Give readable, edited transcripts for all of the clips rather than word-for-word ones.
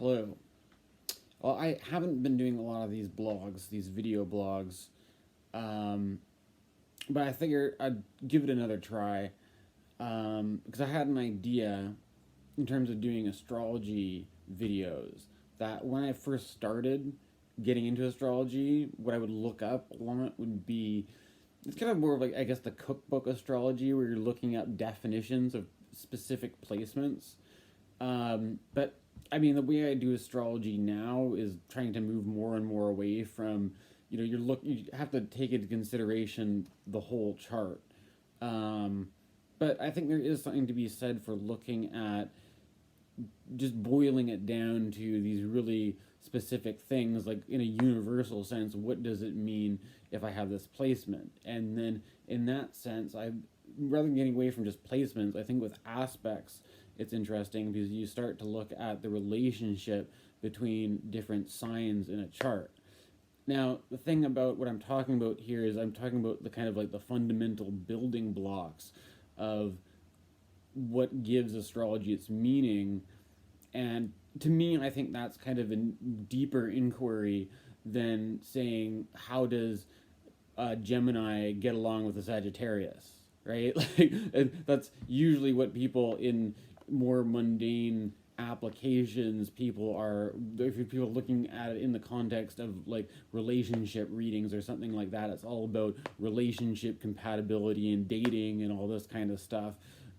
Hello. Well, I haven't been doing a lot of these blogs, these video blogs, um, but I figured I'd give it another try because I had an idea in terms of doing astrology videos that when I first started getting into astrology, what I would look up a lot would be it's kind of more of like, I guess, the cookbook astrology where you're looking up definitions of specific placements. But I mean, the way I do astrology now is trying to move more and more away from, you have to take into consideration the whole chart. Um, but I think there is something to be said for looking at just boiling it down to these really specific things, like in a universal sense, what does it mean if I have this placement? And then in that sense, I rather than getting away from just placements, I think with aspects, it's interesting because you start to look at the relationship between different signs in a chart. Now, the thing about what I'm talking about here is I'm talking about the kind of like the fundamental building blocks of what gives astrology its meaning. And to me, I think that's kind of a deeper inquiry than saying, how does Gemini get along with a Sagittarius, right? Like, and that's usually what people in more mundane applications, if people looking at it in the context of like relationship readings or something like that, it's all about relationship compatibility and dating and all this kind of stuff.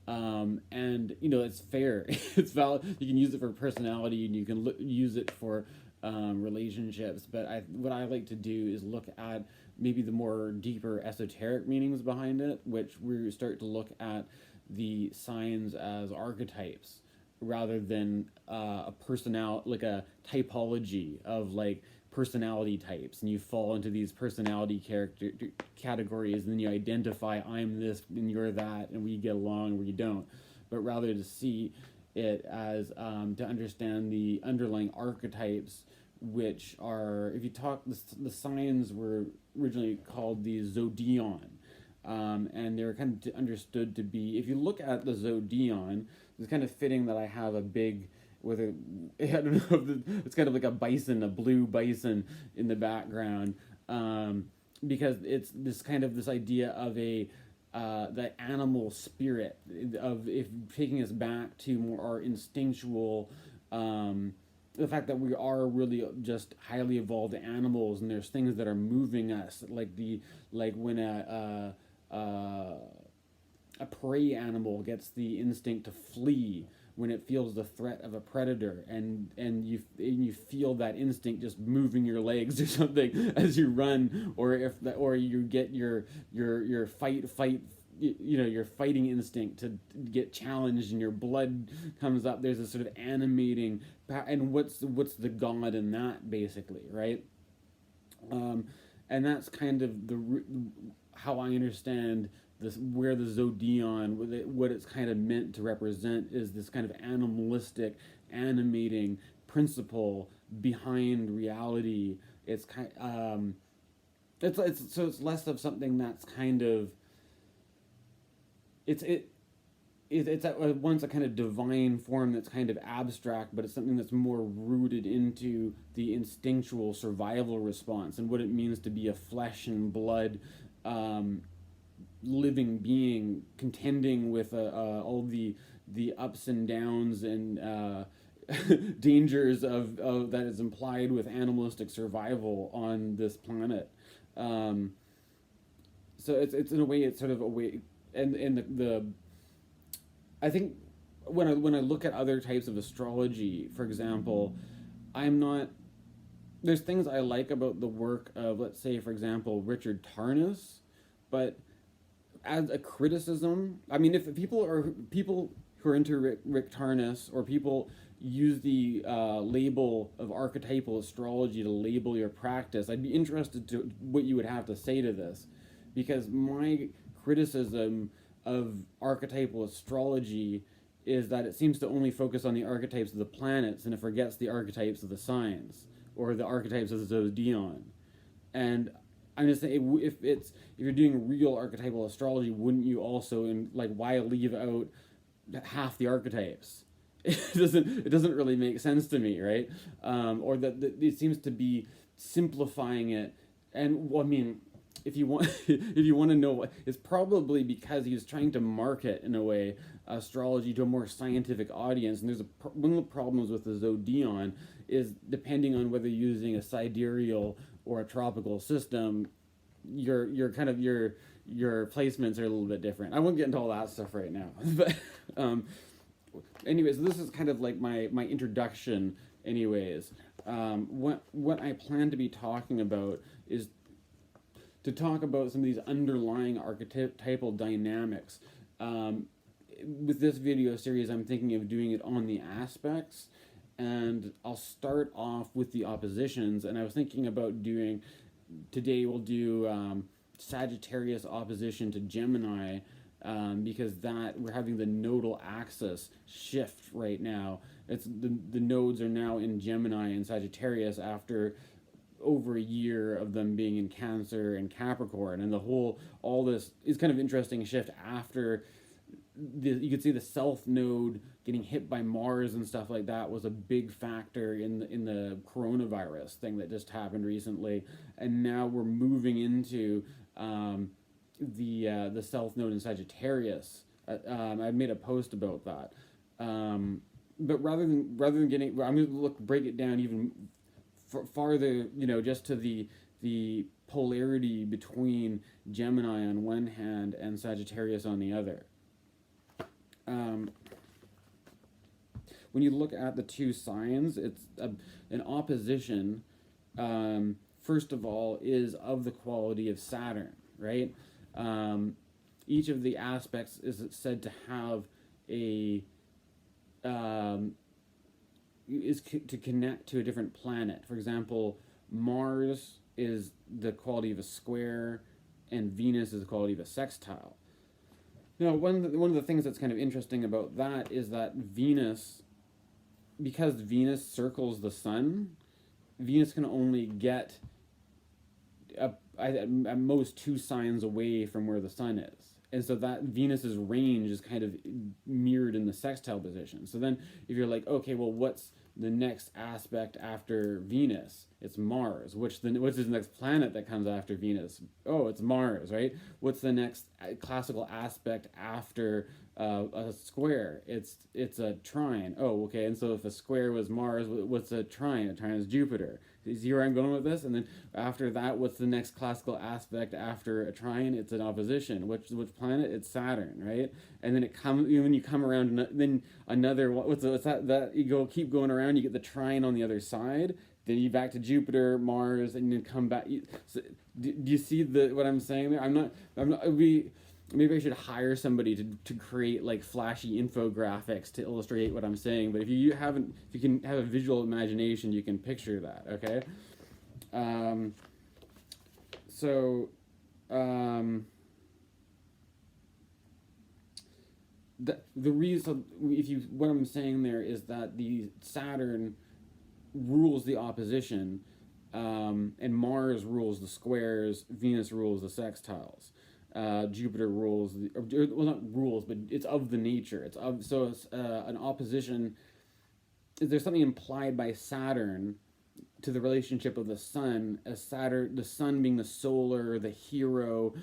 And it's fair. It's valid. You can use it for personality, and you can use it for relationships. But what I like to do is look at maybe the more deeper esoteric meanings behind it, which we start to look at the signs as archetypes rather than like a typology of like personality types, and you fall into these personality character categories, and then you identify, I'm this and you're that, and we get along or you don't. But rather to see it as to understand the underlying archetypes, which are, if you talk, the signs were originally called the zodion. And they're kind of understood to be, if you look at the zodion, it's kind of fitting that I have a big, I don't know, if it's kind of like a bison, a blue bison in the background, because it's this idea of the animal spirit, of if taking us back to more our instinctual, the fact that we are really just highly evolved animals, and there's things that are moving us, like when a prey animal gets the instinct to flee when it feels the threat of a predator, and you feel that instinct just moving your legs or something as you run, or you get your your fighting instinct to get challenged, and your blood comes up. There's a sort of animating, and what's the god in that, basically, right? And that's kind of how I understand this, where the zodion, what it's kind of meant to represent, is this kind of animalistic, animating principle behind reality. It's it's less of something that's kind of it's at once a kind of divine form that's kind of abstract, but it's something that's more rooted into the instinctual survival response and what it means to be a flesh and blood living being, contending with all the ups and downs and dangers of that is implied with animalistic survival on this planet. So it's in a way, it's sort of a way, and the I think when I look at other types of astrology, for example, I'm not. There's things I like about the work of, let's say, for example, Richard Tarnas, but as a criticism, I mean, if people who are into Rick Tarnas, or people use the label of archetypal astrology to label your practice, I'd be interested to what you would have to say to this, because my criticism of archetypal astrology is that it seems to only focus on the archetypes of the planets, and it forgets the archetypes of the signs, or the archetypes of the zodion. And I'm just saying, if you're doing real archetypal astrology, wouldn't you also, why leave out half the archetypes? it doesn't really make sense to me, right? Or that it seems to be simplifying it. And well, I mean, if you want if you want to know, it's probably because he's trying to market in a way astrology to a more scientific audience. And there's one of the problems with the zodion is depending on whether you're using a sidereal or a tropical system, your kind of your placements are a little bit different. I won't get into all that stuff right now, but anyways, this is kind of like my introduction. Anyways, what I plan to be talking about is to talk about some of these underlying archetypal dynamics. With this video series, I'm thinking of doing it on the aspects, and I'll start off with the oppositions. And I was thinking about doing, today we'll do Sagittarius opposition to Gemini, because that we're having the nodal axis shift right now. It's the nodes are now in Gemini and Sagittarius after over a year of them being in Cancer and Capricorn, and all this is kind of interesting shift after you could see the South node getting hit by Mars and stuff like that was a big factor in the coronavirus thing that just happened recently, and now we're moving into the South node in Sagittarius. I made a post about that, but rather than getting, I'm going to break it down even farther, just to the polarity between Gemini on one hand and Sagittarius on the other. When you look at the two signs, it's an opposition. First of all, is of the quality of Saturn, right? Each of the aspects is said to have to connect to a different planet. For example, Mars is the quality of a square, and Venus is the quality of a sextile. Now, one of the things that's kind of interesting about that is that Venus, because Venus circles the sun, Venus can only get at most 2 signs away from where the sun is. And so that Venus's range is kind of mirrored in the sextile position. So then if you're like, okay, well, what's the next aspect after Venus? It's Mars. What's the next planet that comes after Venus? Oh, it's Mars, right? What's the next classical aspect after a square? It's a trine. Oh, okay. And so if a square was Mars, what's a trine? A trine is Jupiter. You see where I'm going with this? And then after that, what's the next classical aspect after a trine? It's an opposition. Which planet? It's Saturn, right? And then when you come around, then another, what's that you keep going around, you get the trine on the other side. Then you back to Jupiter, Mars, and then come back. So, do you see what I'm saying there? Maybe I should hire somebody to create like flashy infographics to illustrate what I'm saying. But if you can have a visual imagination, you can picture that. Okay. The reason, what I'm saying there is that the Saturn rules the opposition, and Mars rules the squares, Venus rules the sextiles. Jupiter rules not rules, but it's of the nature. It's an opposition. There's something implied by Saturn to the relationship of the sun, as the sun being the solar, the hero,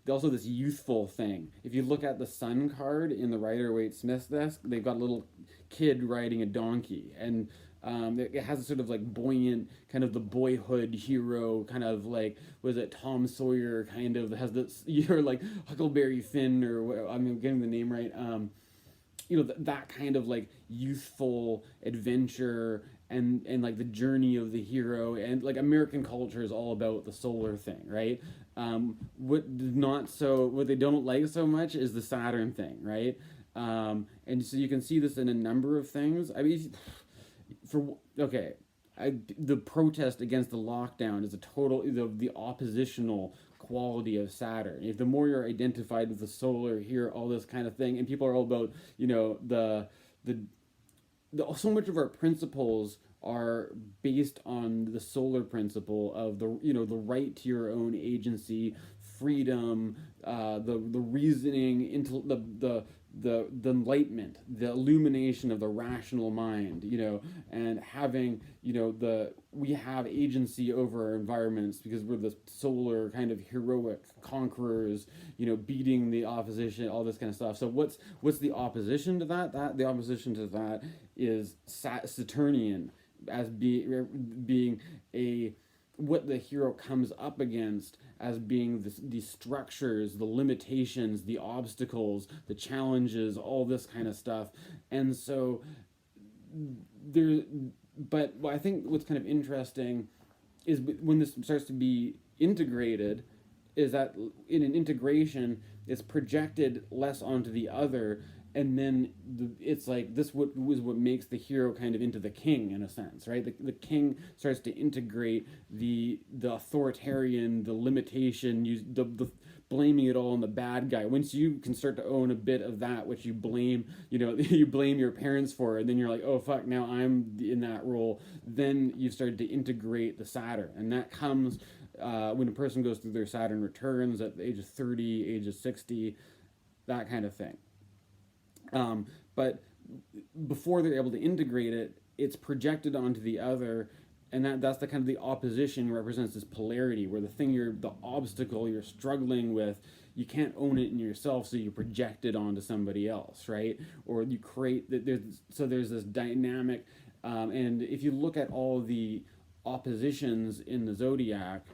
also this youthful thing. If you look at the sun card in the Rider-Waite-Smith's desk, they've got a little kid riding a donkey, and it has a sort of like buoyant, kind of the boyhood hero, kind of like, was it Tom Sawyer, kind of has this, like Huckleberry Finn, or I'm getting the name right, that kind of like youthful adventure, and like the journey of the hero, and like American culture is all about the solar thing, right? What they don't like so much is the Saturn thing, right? And so you can see this in a number of things. I mean, the protest against the lockdown is the oppositional quality of Saturn. If the more you're identified with the solar here, all this kind of thing, and people are all about, so much of our principles are based on the solar principle of the right to your own agency, freedom, the reasoning, into the the enlightenment, the illumination of the rational mind, and having, we have agency over our environments because we're the solar kind of heroic conquerors, beating the opposition, all this kind of stuff. So what's the opposition to that? The opposition to that is Saturnian, as being a what the hero comes up against as being these structures, the limitations, the obstacles, the challenges, all this kind of stuff. And so but I think what's kind of interesting is when this starts to be integrated, is that in an integration, it's projected less onto the other, and then it's like this was what makes the hero kind of into the king in a sense, right? The king starts to integrate the authoritarian, the limitation, the blaming it all on the bad guy. Once you can start to own a bit of that, which you blame, you blame your parents for, and then you're like, oh fuck, now I'm in that role. Then you've started to integrate the Saturn, and that comes when a person goes through their Saturn returns at the age of 30, age of 60, that kind of thing. But before they're able to integrate it, it's projected onto the other, and that's the kind of the opposition represents this polarity where the obstacle you're struggling with, you can't own it in yourself, so you project it onto somebody else, right? Or you create that. There's this dynamic, and if you look at all the oppositions in the zodiac,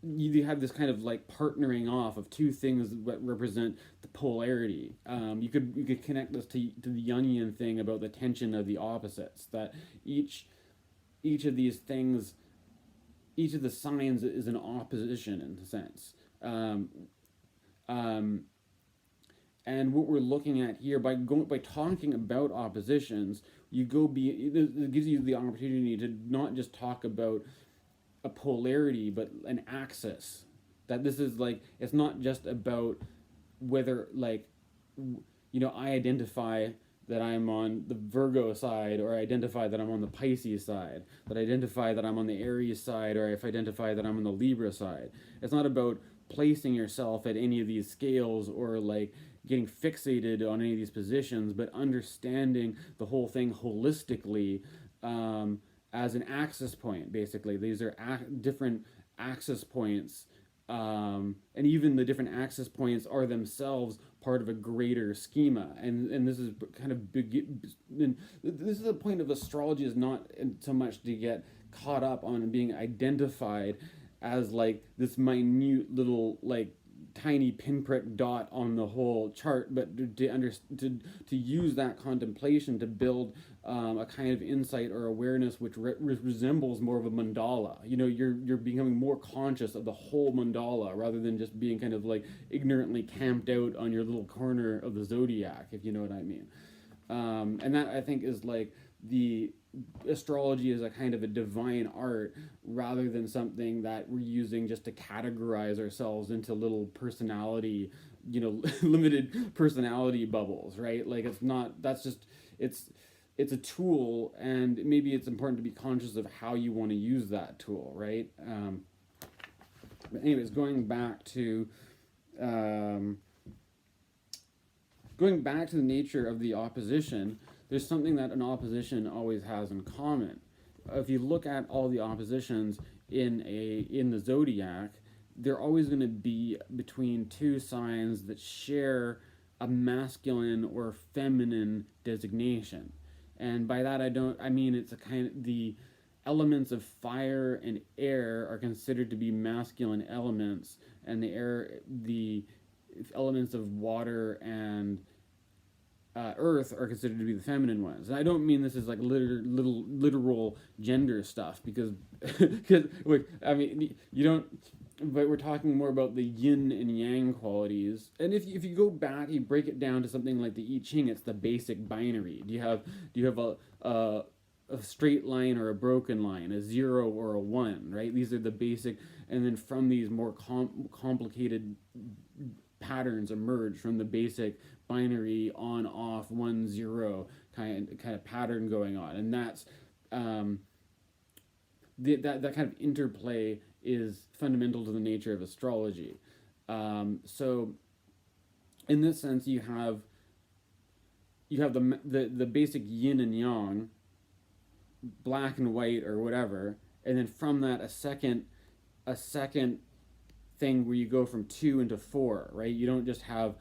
you have this kind of like partnering off of two things that represent the polarity. You could connect this to the Jungian thing about the tension of the opposites. That each of these things, each of the signs is an opposition in a sense. And what we're looking at here by talking about oppositions, it gives you the opportunity to not just talk about a polarity, but an axis. That this is like, it's not just about whether, like, I identify that I'm on the Virgo side, or I identify that I'm on the Pisces side, that I identify that I'm on the Aries side, or if I identify that I'm on the Libra side. It's not about placing yourself at any of these scales or like getting fixated on any of these positions, but understanding the whole thing holistically, as an axis point. Basically, these are different axis points, and even the different axis points are themselves part of a greater schema. And this is kind of this is the point of astrology, is not so much to get caught up on being identified as like this minute little like tiny pinprick dot on the whole chart, but to use that contemplation to build a kind of insight or awareness which resembles more of a mandala. You're becoming more conscious of the whole mandala rather than just being kind of like ignorantly camped out on your little corner of the zodiac, if you know what I mean. And that, I think, is like the astrology is a kind of a divine art rather than something that we're using just to categorize ourselves into little personality, limited personality bubbles, right? Like, it's not, that's just, it's a tool, and maybe it's important to be conscious of how you want to use that tool, right? But anyways, going back to the nature of the opposition, there's something that an opposition always has in common. If you look at all the oppositions in the zodiac, they're always going to be between two signs that share a masculine or feminine designation. And by that I mean it's a kind of, the elements of fire and air are considered to be masculine elements, and the elements of water and earth are considered to be the feminine ones. And I don't mean this is like literal gender stuff, because I mean, you don't, but we're talking more about the yin and yang qualities. And if you go back, you break it down to something like the I Ching, it's the basic binary. Do you have a straight line or a broken line, a 0 or a 1, right? These are the basic, and then from these more complicated patterns emerge from the basic binary on off 1 0 kind of pattern going on. And that's that kind of interplay is fundamental to the nature of astrology. So in this sense, you have the basic yin and yang, black and white or whatever, and then from that a second thing where you go from 2 into 4, right? You don't just have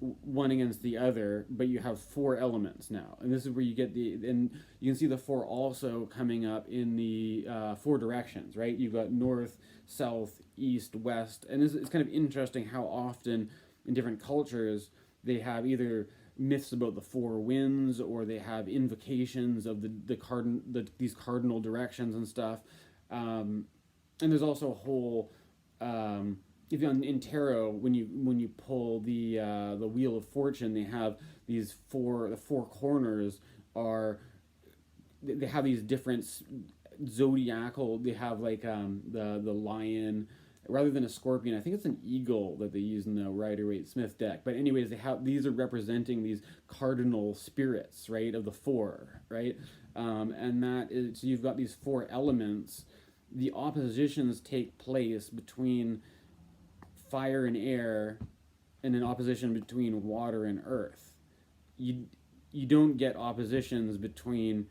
one against the other, but you have 4 elements now, and this is where you get and you can see the 4 also coming up in the 4 directions, right? You've got north, south, east, west, and it's kind of interesting how often in different cultures they have either myths about the 4 winds, or they have invocations of these cardinal directions and stuff. And there's also a whole if you're in tarot, when you pull the wheel of fortune, they have the 4 corners are, they have these different zodiacal. They have like the lion rather than a scorpion. I think it's an eagle that they use in the Rider-Waite-Smith deck. But anyways, these are representing these cardinal spirits, right, of the 4, right, and that is, so you've got these 4 elements. The oppositions take place between fire and air, and an opposition between water and earth. You don't get oppositions between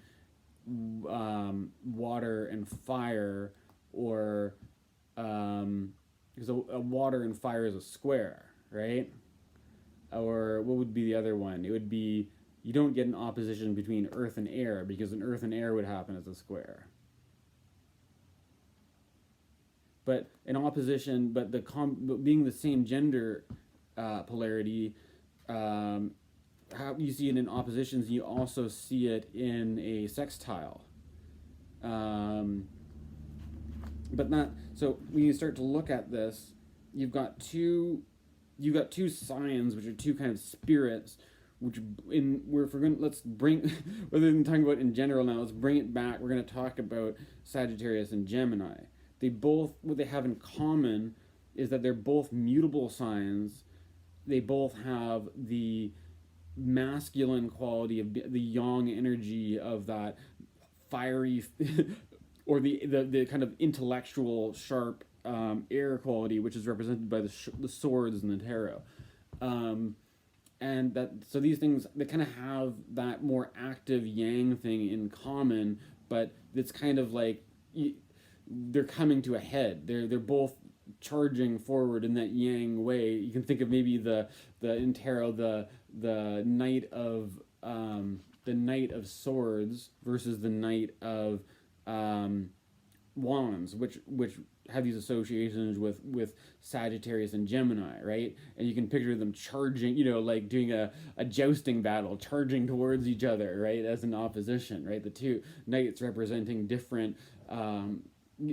water and fire, or because a water and fire is a square, right? Or what would be the other one? It would be, you don't get an opposition between earth and air, because an earth and air would happen as a square. But an opposition, but being the same gender polarity, how you see it in oppositions, you also see it in a sextile. But not so. When you start to look at this, you've got two signs, which are 2 kind of spirits, which if we're going, let's bring rather than talking about in general now, let's bring it back. We're going to talk about Sagittarius and Gemini. What they have in common is that they're both mutable signs. They both have the masculine quality of the yang energy of that fiery or the kind of intellectual sharp air quality, which is represented by the swords in the tarot. And so these things, they kind of have that more active yang thing in common, but it's kind of like they're coming to a head. They're both charging forward in that yang way. You can think of maybe in tarot the knight of swords versus the knight of wands, which have these associations with Sagittarius and Gemini, right? And you can picture them charging, like doing a jousting battle, charging towards each other, right, as an opposition, right? The 2 knights representing different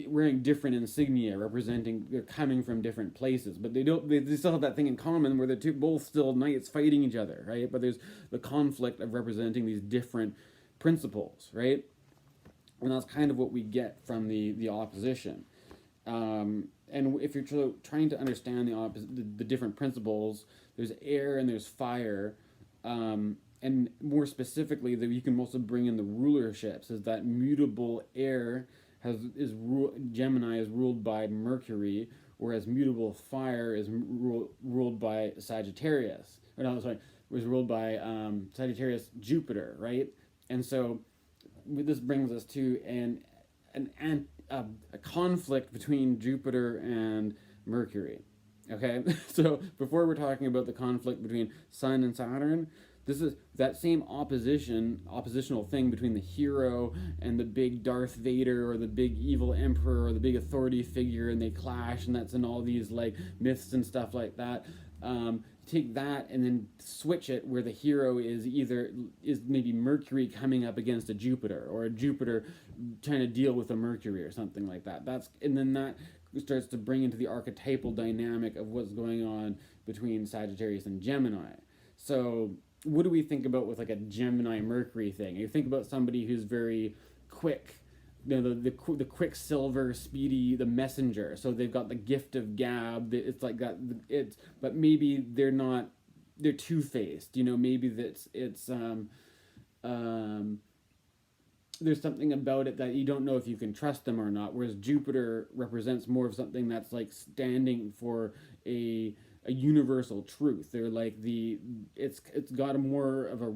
wearing different insignia, representing they're coming from different places, but they still have that thing in common where they're both still knights fighting each other, right? But there's the conflict of representing these different principles, right? And that's kind of what we get from the opposition. And if you're trying to understand the different principles, there's air and there's fire, and more specifically, that you can also bring in the rulerships, is that mutable air Gemini is ruled by Mercury, whereas mutable fire is ruled by Sagittarius. Or no, sorry, was ruled by Sagittarius Jupiter, right? And so this brings us to a conflict between Jupiter and Mercury. Okay, so before we're talking about the conflict between Sun and Saturn, this is that same oppositional thing between the hero and the big Darth Vader, or the big evil emperor, or the big authority figure, and they clash, and that's in all these like myths and stuff like that. Take that and then switch it where the hero is maybe Mercury coming up against a Jupiter, or a Jupiter trying to deal with a Mercury or something like that. And then that starts to bring into the archetypal dynamic of what's going on between Sagittarius and Gemini. So what do we think about with like a Gemini Mercury thing? You think about somebody who's very quick, the quicksilver, speedy, the messenger. So they've got the gift of gab. It's like that. But maybe they're two-faced. Maybe there's something about it that you don't know if you can trust them or not. Whereas Jupiter represents more of something that's like standing for a a universal truth. They're like it's got a more of a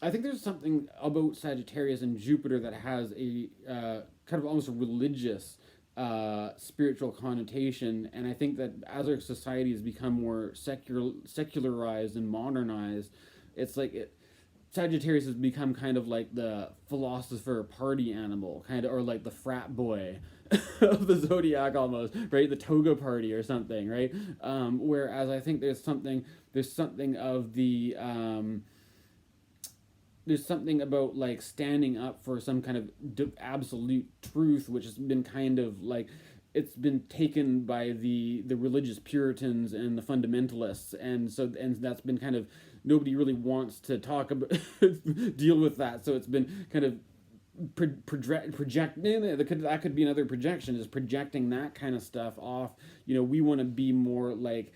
I think there's something about Sagittarius and Jupiter that has a kind of almost a religious spiritual connotation, and I think that as our society has become more secularized and modernized, it's like Sagittarius has become kind of like the philosopher party animal, kind of, or like the frat boy of the zodiac almost, right? The toga party or something, right? Whereas I think there's something of the there's something about like standing up for some kind of absolute truth, which has been kind of like it's been taken by the religious Puritans and the fundamentalists, and that's been kind of nobody really wants to talk about deal with that. So it's been kind of projecting that could be another projection, is projecting that kind of stuff off. We want to be more like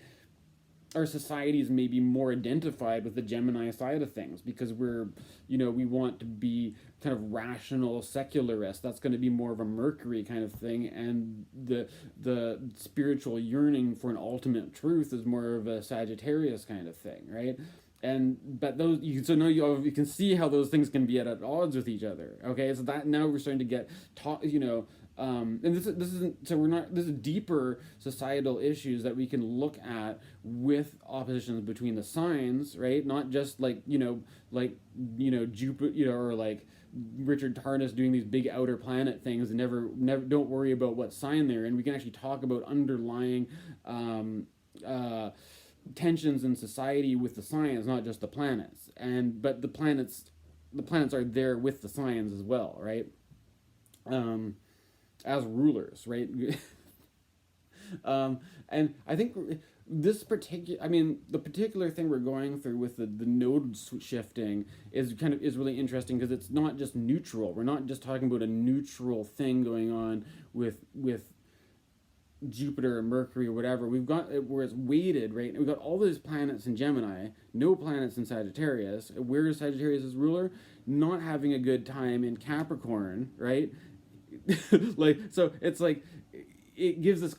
our societies may be more identified with the Gemini side of things, because we want to be kind of rational secularists. That's going to be more of a Mercury kind of thing, and the spiritual yearning for an ultimate truth is more of a Sagittarius kind of thing, right? But those you can see how those things can be at odds with each other. Okay, so that now we're starting to get and this isn't, so we're not, this is deeper societal issues that we can look at with oppositions between the signs, right? Not just like Jupiter, or like Richard Tarnas doing these big outer planet things and never don't worry about what sign they're in. We can actually talk about underlying tensions in society with the signs, not just the planets. But the planets are there with the signs as well, right? As rulers, right? And I think the particular thing we're going through with the node shifting is really interesting, because it's not just neutral. We're not just talking about a neutral thing going on with Jupiter or Mercury or whatever. We've got where it's weighted, right? We've got all these planets in Gemini, no planets in Sagittarius. Where is Sagittarius' ruler? Not having a good time in Capricorn, right? So it's like it gives us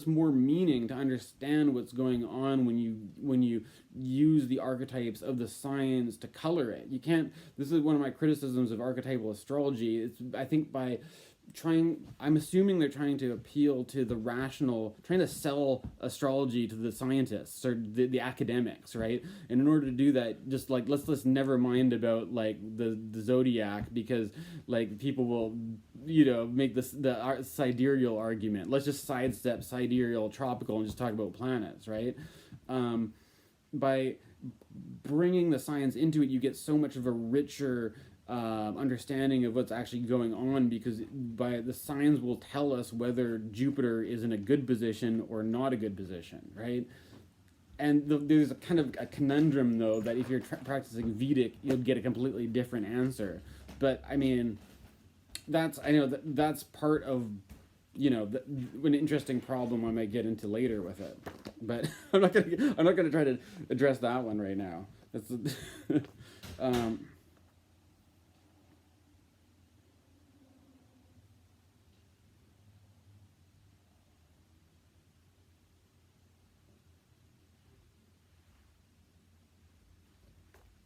more meaning to understand what's going on when you use the archetypes of the signs to color it. You can't. This is one of my criticisms of archetypal astrology. It's, I think, I'm assuming they're trying to appeal to the rational, trying to sell astrology to the scientists or the academics, right? And in order to do that, just like let's never mind about like the zodiac, because like people will make the sidereal argument. Let's just sidestep sidereal, tropical, and just talk about planets, right? By bringing the science into it, you get so much of a richer understanding of what's actually going on, because by the signs will tell us whether Jupiter is in a good position or not a good position, right? And there's a kind of a conundrum, though, that if you're practicing Vedic, you'll get a completely different answer. But I mean, that's part of an interesting problem I might get into later with it. But I'm not gonna try to address that one right now. That's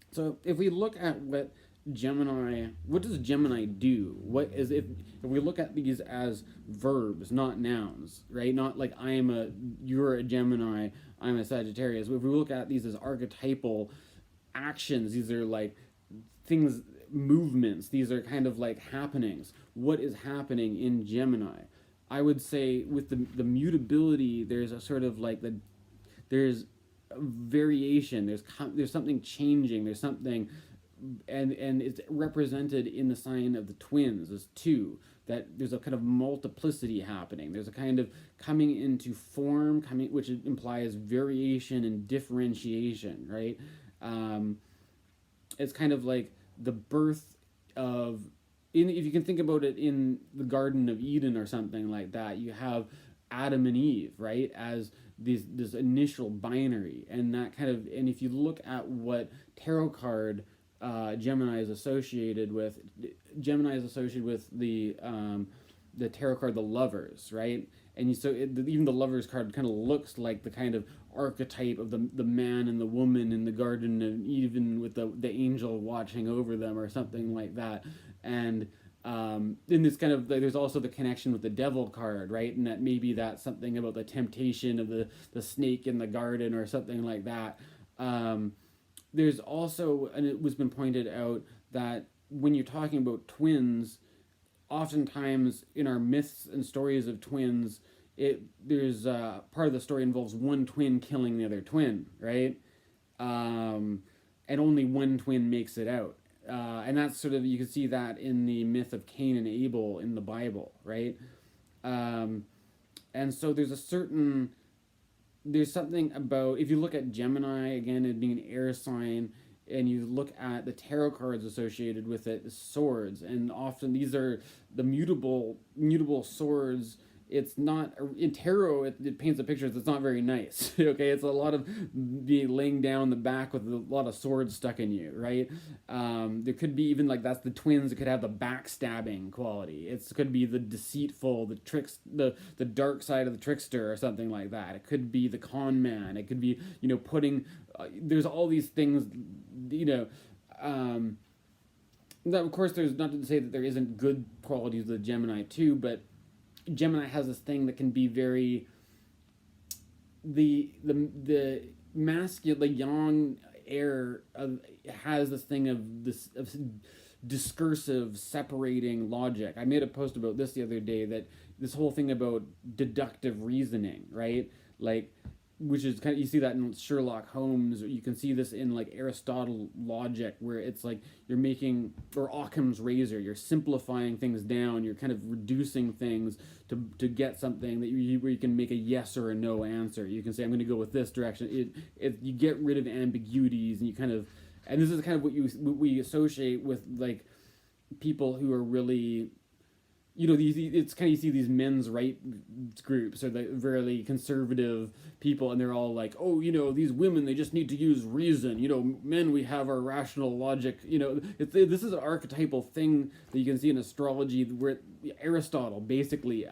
So if we look at what does Gemini do? What is if we look at these as verbs, not nouns, right? Not like you're a Gemini, I'm a Sagittarius. If we look at these as archetypal actions, these are like things, movements. These are kind of like happenings. What is happening in Gemini? I would say with the mutability, there's a sort of like there's variation, there's something changing, there's something, and it's represented in the sign of the twins as two, that there's a kind of multiplicity happening, there's a kind of coming into form, which implies variation and differentiation, right? It's kind of like the birth of, if you can think about it in the Garden of Eden or something like that, you have Adam and Eve, right, as this initial binary, and that kind of, and if you look at what tarot card Gemini is associated with the tarot card, the Lovers, right, even the Lovers card kind of looks like the kind of archetype of the man and the woman in the garden, and even with the angel watching over them or something like that. And in this kind of, there's also the connection with the devil card, right? And that maybe that's something about the temptation of the snake in the garden or something like that. There's also, and it was been pointed out, that when you're talking about twins, oftentimes in our myths and stories of twins, there's part of the story involves one twin killing the other twin, right? And only one twin makes it out. And that's sort of, you can see that in the myth of Cain and Abel in the Bible, right? And so there's something about, if you look at Gemini, again, it being an air sign, and you look at the tarot cards associated with it, the swords, and often these are the mutable swords. It's not, in tarot, it paints a picture, it's not very nice, okay? It's a lot of being laying down the back with a lot of swords stuck in you, right? There could be even, like, that's the twins, it could have the backstabbing quality. It could be the deceitful, the tricks, the dark side of the trickster or something like that. It could be the con man. It could be, putting, there's all these things, that, of course, there's not to say that there isn't good qualities of the Gemini too, but Gemini has this thing that can be very, the masculine, the yang air has this thing of discursive, separating logic. I made a post about this the other day, that this whole thing about deductive reasoning, right? Like, which is kind of, you see that in Sherlock Holmes, or you can see this in like Aristotle logic, where it's like you're making, or Occam's razor, you're simplifying things down, you're kind of reducing things to get something that where you can make a yes or a no answer. You can say, I'm going to go with this direction. You get rid of ambiguities, and you kind of, and this is kind of what we associate with like people who are really, it's kind of, you see these men's right groups, or the very conservative people, and they're all like, oh, these women, they just need to use reason. Men, we have our rational logic. This is an archetypal thing that you can see in astrology, where Aristotle basically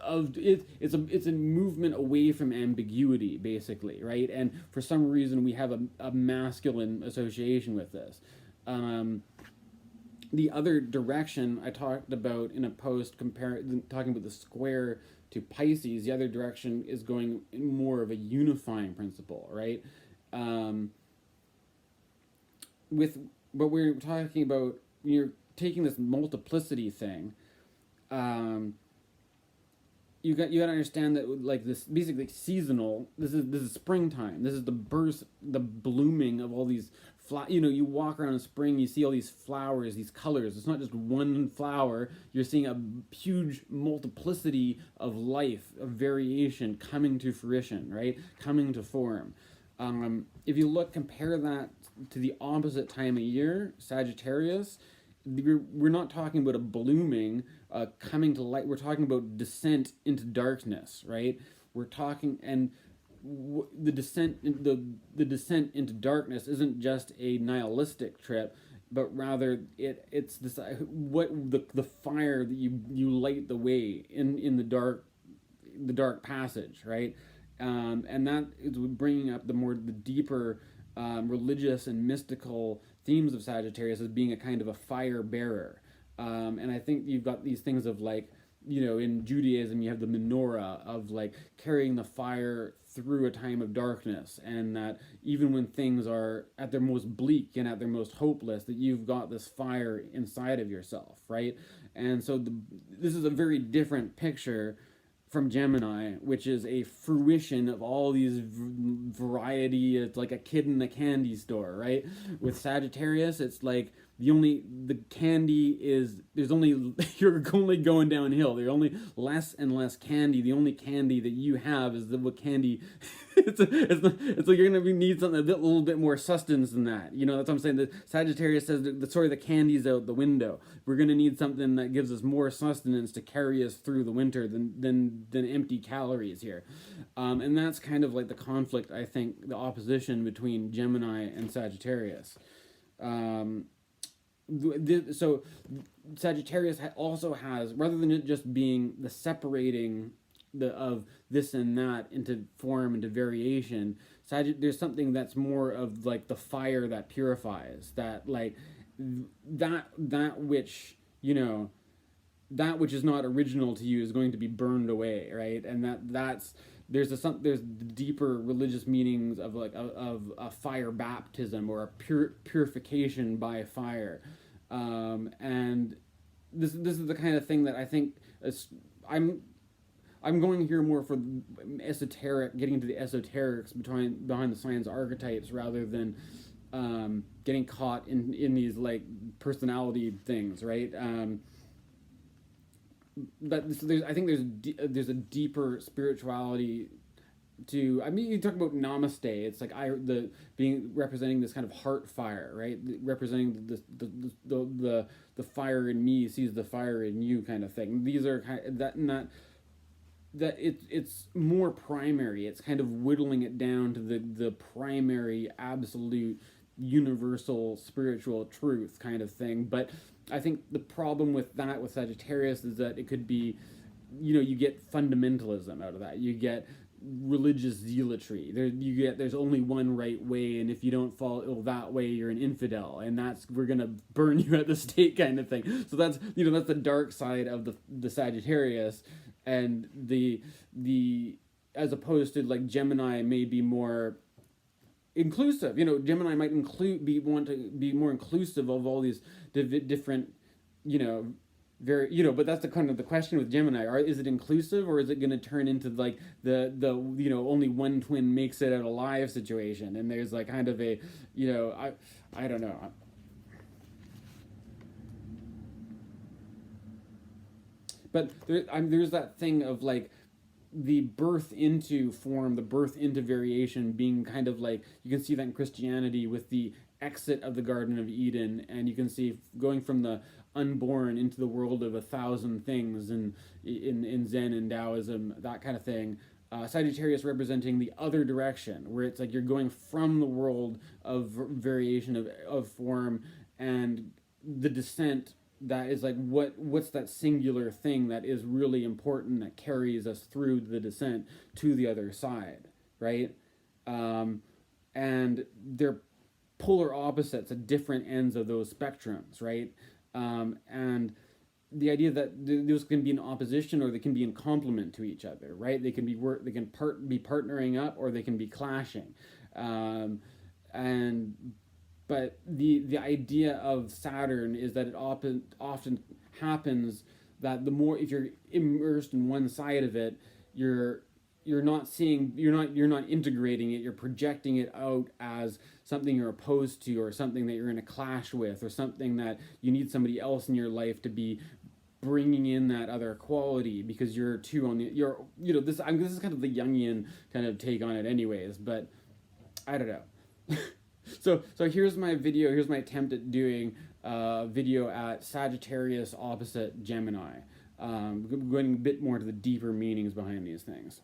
it's a movement away from ambiguity, basically, right? And for some reason, we have a masculine association with this. The other direction I talked about in a post talking about the square to Pisces, the other direction is going in more of a unifying principle, right? But we're talking about, you're taking this multiplicity thing. You got to understand that, like, this basically seasonal. This is springtime. This is the blooming of all these you walk around in spring, you see all these flowers, these colors. It's not just one flower. You're seeing a huge multiplicity of life, of variation coming to fruition, right? Coming to form. If you compare that to the opposite time of year, Sagittarius, we're not talking about a blooming, coming to light. We're talking about descent into darkness, right? We're talking, and the descent into darkness isn't just a nihilistic trip, but rather it's this the fire that you light the way in the dark passage, right? And that is bringing up the deeper religious and mystical themes of Sagittarius as being a kind of a fire bearer. And I think you've got these things of, like, in Judaism, you have the menorah of, like, carrying the fire through a time of darkness, and that even when things are at their most bleak and at their most hopeless, that you've got this fire inside of yourself, right? And so this is a very different picture from Gemini, which is a fruition of all these variety. It's like a kid in a candy store, right? With Sagittarius, it's like the candy is, you're only going downhill. There's only less and less candy. The only candy that you have is what candy. it's like you're gonna need something a little bit more sustenance than that. That's what I'm saying. The Sagittarius says the candy's out the window. We're gonna need something that gives us more sustenance to carry us through the winter than empty calories here. And that's kind of like the conflict, I think, the opposition between Gemini and Sagittarius. So Sagittarius also has, rather than it just being the separating of this and that into form, into variation, there's something that's more of like the fire that purifies, that like that which, you know, that which is not original to you is going to be burned away, right? And that's there's there's deeper religious meanings of like of a fire baptism or a purification by fire, and this is the kind of thing that I think I'm I'm going here more for esoteric, getting into the esoterics behind the signs archetypes rather than getting caught in these like personality things, right? But I think there's a deeper spirituality to. I mean, you talk about namaste. It's like being representing this kind of heart fire, right? Representing the fire in me sees the fire in you kind of thing. These are kind of, that it's more primary. It's kind of whittling it down to the primary, absolute, universal spiritual truth kind of thing. But I think the problem with Sagittarius is that it could be, you get fundamentalism out of that. You get religious zealotry. There's only one right way, and if you don't follow that way, you're an infidel, and we're gonna burn you at the stake kind of thing. So that's the dark side of the Sagittarius, and the as opposed to like Gemini may be more inclusive. Gemini might want to be more inclusive of all these different, but that's the kind of the question with Gemini. Is it inclusive, or is it going to turn into like the only one twin makes it out alive situation? And there's like kind of a, I don't know. But there's that thing of like the birth into form, the birth into variation being kind of like, you can see that in Christianity with the exit of the Garden of Eden, and you can see going from the unborn into the world of 1,000 things, and in Zen and Taoism, that kind of thing. Sagittarius representing the other direction, where it's like you're going from the world of variation of form, and the descent, that is like what's that singular thing that is really important that carries us through the descent to the other side, right? And they're polar opposites at different ends of those spectrums, right? And the idea that those can be in opposition or they can be in complement to each other, right? They can be be partnering up, or they can be clashing, but the idea of Saturn is that it often happens that the more, if you're immersed in one side of it, you're not integrating it. You're projecting it out as something you're opposed to, or something that you're in a clash with, or something that you need somebody else in your life to be bringing in that other quality, because you're too on the this is kind of the Jungian kind of take on it, anyways. But I don't know. So here's my video. Here's my attempt at doing a video at Sagittarius opposite Gemini, going a bit more to the deeper meanings behind these things.